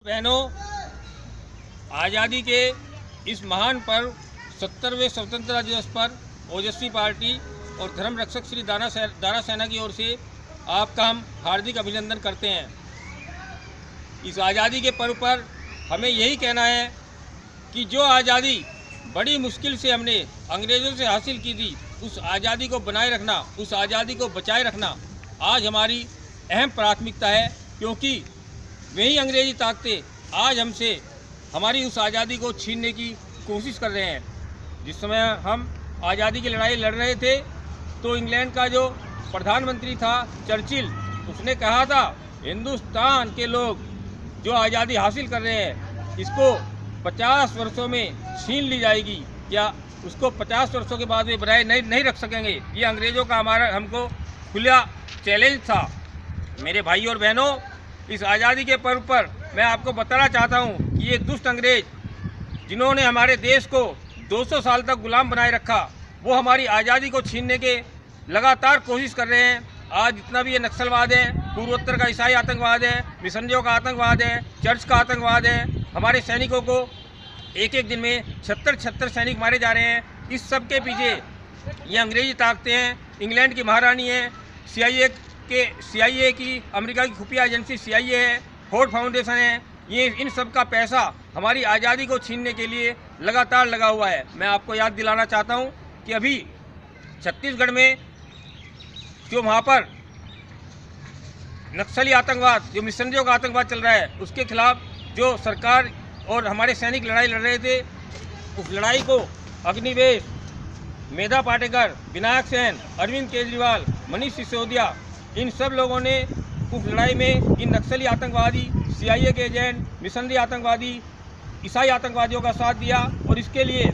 बहनों, आज़ादी के इस महान पर्व 70वें स्वतंत्रता दिवस पर ओजस्वी पार्टी और धर्म रक्षक श्री दारा सेना की ओर से आपका हम हार्दिक अभिनंदन करते हैं। इस आज़ादी के पर्व पर हमें यही कहना है कि जो आज़ादी बड़ी मुश्किल से हमने अंग्रेज़ों से हासिल की थी, उस आज़ादी को बनाए रखना, उस आज़ादी को बचाए रखना आज हमारी अहम प्राथमिकता है, क्योंकि वही अंग्रेज़ी ताकतें आज हमसे हमारी उस आज़ादी को छीनने की कोशिश कर रहे हैं। जिस समय हम आज़ादी की लड़ाई लड़ रहे थे तो इंग्लैंड का जो प्रधानमंत्री था चर्चिल, उसने कहा था हिंदुस्तान के लोग जो आज़ादी हासिल कर रहे हैं इसको 50 वर्षों में छीन ली जाएगी, या उसको 50 वर्षों के बाद वे बनाए नहीं रख सकेंगे। ये अंग्रेज़ों का हमको खुला चैलेंज था। मेरे भाई और बहनों, इस आज़ादी के पर्व पर मैं आपको बताना चाहता हूँ कि ये दुष्ट अंग्रेज जिन्होंने हमारे देश को 200 साल तक गुलाम बनाए रखा, वो हमारी आज़ादी को छीनने के लगातार कोशिश कर रहे हैं। आज जितना भी ये नक्सलवाद है, पूर्वोत्तर का ईसाई आतंकवाद है, मिशनरियों का आतंकवाद है, चर्च का आतंकवाद है, हमारे सैनिकों को एक दिन में 76 सैनिक मारे जा रहे हैं। इस सब के पीछे ये अंग्रेजी ताकतें हैं, इंग्लैंड की महारानी है, CIA की अमेरिका की खुफिया एजेंसी CIA है, फोर्ड फाउंडेशन है। ये इन सब का पैसा हमारी आज़ादी को छीनने के लिए लगातार लगा हुआ है। मैं आपको याद दिलाना चाहता हूँ कि अभी छत्तीसगढ़ में जो वहाँ पर नक्सली आतंकवाद, जो मिशनरियों का आतंकवाद चल रहा है, उसके खिलाफ जो सरकार और हमारे सैनिक लड़ाई लड़ रहे थे, उस लड़ाई को अग्निवेश, मेधा पाटेकर, विनायक सेन, अरविंद केजरीवाल, मनीष सिसोदिया, इन सब लोगों ने उस लड़ाई में इन नक्सली आतंकवादी, CIA के एजेंट, मिशनरी आतंकवादी, ईसाई आतंकवादियों का साथ दिया और इसके लिए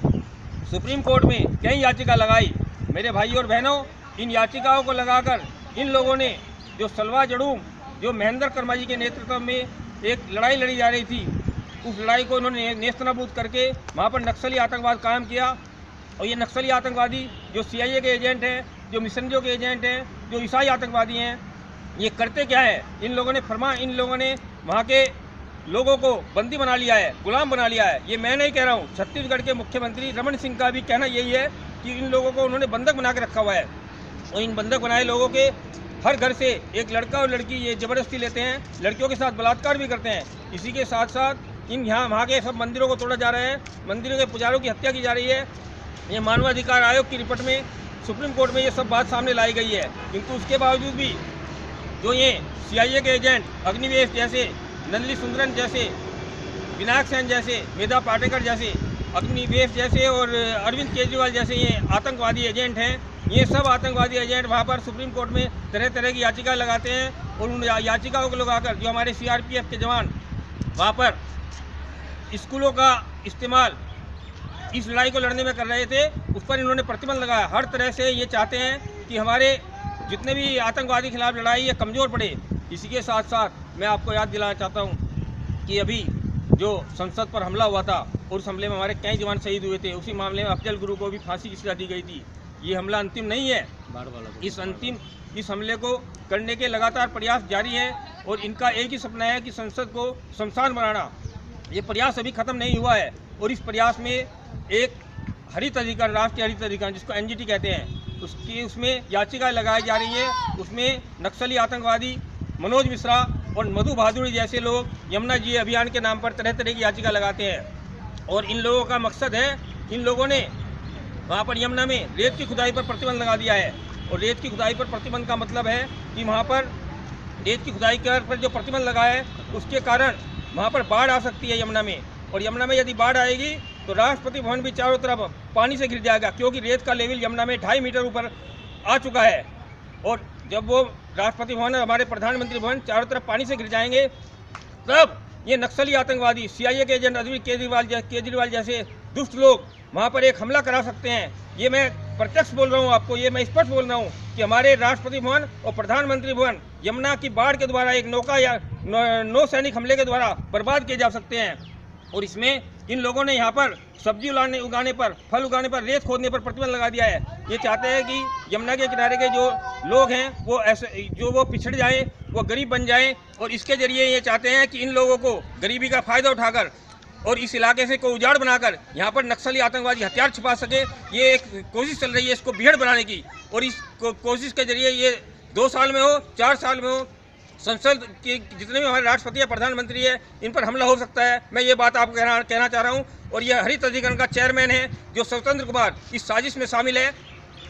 सुप्रीम कोर्ट में कई याचिका लगाई। मेरे भाई और बहनों, इन याचिकाओं को लगाकर इन लोगों ने जो सलवा जड़ूम, जो महेंद्र कर्मा जी के नेतृत्व में एक लड़ाई लड़ी जा रही थी, उस लड़ाई को इन्होंने नेस्तनाबूद करके वहाँ पर नक्सली आतंकवाद कायम किया। और ये नक्सली आतंकवादी जो CIA के एजेंट हैं, जो मिशनरियों के एजेंट हैं, जो ईसाई आतंकवादी हैं, ये करते क्या है? इन लोगों ने वहाँ के लोगों को बंदी बना लिया है, गुलाम बना लिया है। ये मैं नहीं कह रहा हूँ, छत्तीसगढ़ के मुख्यमंत्री रमन सिंह का भी कहना यही है कि इन लोगों को उन्होंने बंधक बना के रखा हुआ है। और इन बंधक बनाए लोगों के हर घर से एक लड़का और लड़की ये ज़बरदस्ती लेते हैं, लड़कियों के साथ बलात्कार भी करते हैं। इसी के साथ साथ इन वहाँ के सब मंदिरों को तोड़ा जा रहा है, मंदिरों के पुजारियों की हत्या की जा रही है। ये मानवाधिकार आयोग की रिपोर्ट में सुप्रीम कोर्ट में ये सब बात सामने लाई गई है, किंतु उसके बावजूद भी जो ये CIA के एजेंट अग्निवेश जैसे, नंदली सुंदरन जैसे, विनायक सेन जैसे, मेधा पाटेकर जैसे, अग्निवेश जैसे और अरविंद केजरीवाल जैसे ये आतंकवादी एजेंट हैं, ये सब आतंकवादी एजेंट वहाँ पर सुप्रीम कोर्ट में तरह तरह की याचिका लगाते हैं। और उन याचिकाओं को लगाकर जो हमारे CRPF के जवान वहाँ पर स्कूलों का इस्तेमाल इस लड़ाई को लड़ने में कर रहे थे, उस पर इन्होंने प्रतिबंध लगाया। हर तरह से ये चाहते हैं कि हमारे जितने भी आतंकवादी के खिलाफ लड़ाई है कमज़ोर पड़े। इसी के साथ साथ मैं आपको याद दिलाना चाहता हूँ कि अभी जो संसद पर हमला हुआ था और उस हमले में हमारे कई जवान शहीद हुए थे, उसी मामले में अफजल गुरु को भी फांसी की सजा दी गई थी। ये हमला अंतिम नहीं है, इस हमले को करने के लगातार प्रयास जारी हैं और इनका एक ही सपना है कि संसद को शमशान बनाना। ये प्रयास अभी ख़त्म नहीं हुआ है और इस प्रयास में एक हरित अधिकरण, राष्ट्रीय हरित अधिकरण जिसको NGT कहते हैं, उसमें याचिका लगाई जा रही है। उसमें नक्सली आतंकवादी मनोज मिश्रा और मधु बहादुरी जैसे लोग यमुना जी अभियान के नाम पर तरह तरह की याचिका लगाते हैं। और इन लोगों का मकसद है, इन लोगों ने वहाँ पर यमुना में रेत की खुदाई पर प्रतिबंध लगा दिया है। और रेत की खुदाई पर प्रतिबंध का मतलब है कि वहाँ पर रेत की खुदाई पर जो प्रतिबंध लगा है उसके कारण वहाँ पर बाढ़ आ सकती है यमुना में। और यमुना में यदि बाढ़ आएगी तो राष्ट्रपति भवन भी चारों तरफ पानी से घिर जाएगा, क्योंकि रेत का लेवल यमुना में 2.5 मीटर ऊपर आ चुका है। और जब वो राष्ट्रपति भवन, हमारे प्रधानमंत्री भवन चारों तरफ पानी से घिर जाएंगे, तब ये नक्सली आतंकवादी, CIA के एजेंट अरविंद केजरीवाल जैसे दुष्ट लोग वहाँ पर एक हमला करा सकते हैं। ये मैं प्रत्यक्ष बोल रहा हूँ आपको, ये मैं स्पष्ट बोल रहा हूँ कि हमारे राष्ट्रपति भवन और प्रधानमंत्री भवन यमुना की बाढ़ के द्वारा एक नौका या नौसैनिक हमले के द्वारा बर्बाद किए जा सकते हैं। और इसमें इन लोगों ने यहाँ पर सब्जी उगाने पर, फल उगाने पर, रेत खोदने पर प्रतिबंध लगा दिया है। ये चाहते हैं कि यमुना के किनारे के जो लोग हैं वो ऐसे वो पिछड़ जाएं, वो गरीब बन जाएं, और इसके जरिए ये चाहते हैं कि इन लोगों को गरीबी का फ़ायदा उठाकर और इस इलाके से को उजाड़ बनाकर यहाँ पर नक्सली आतंकवादी हथियार छिपा सके। ये एक कोशिश चल रही है इसको बीहड़ बनाने की, और इस कोशिश के जरिए ये 2 साल में हो, 4 साल में हो, संसद के जितने भी हमारे राष्ट्रपति या प्रधानमंत्री है इन पर हमला हो सकता है। मैं ये बात आपको कहना चाह रहा हूँ। और ये हरित अधिकरण का चेयरमैन है जो स्वतंत्र कुमार इस साजिश में शामिल है,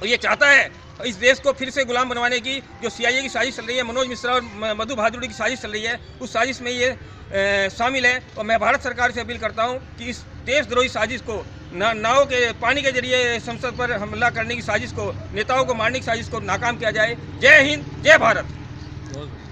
और ये चाहता है इस देश को फिर से गुलाम बनवाने की जो CIA की साजिश चल रही है, मनोज मिश्रा और मधु भादुड़ी की साजिश चल रही है, उस साजिश में ये शामिल है। और मैं भारत सरकार से अपील करता हूँ कि इस देशद्रोही साजिश को नाव के पानी के जरिए संसद पर हमला करने की साजिश को, नेताओं को मारने की साजिश को नाकाम किया जाए। जय हिंद, जय भारत।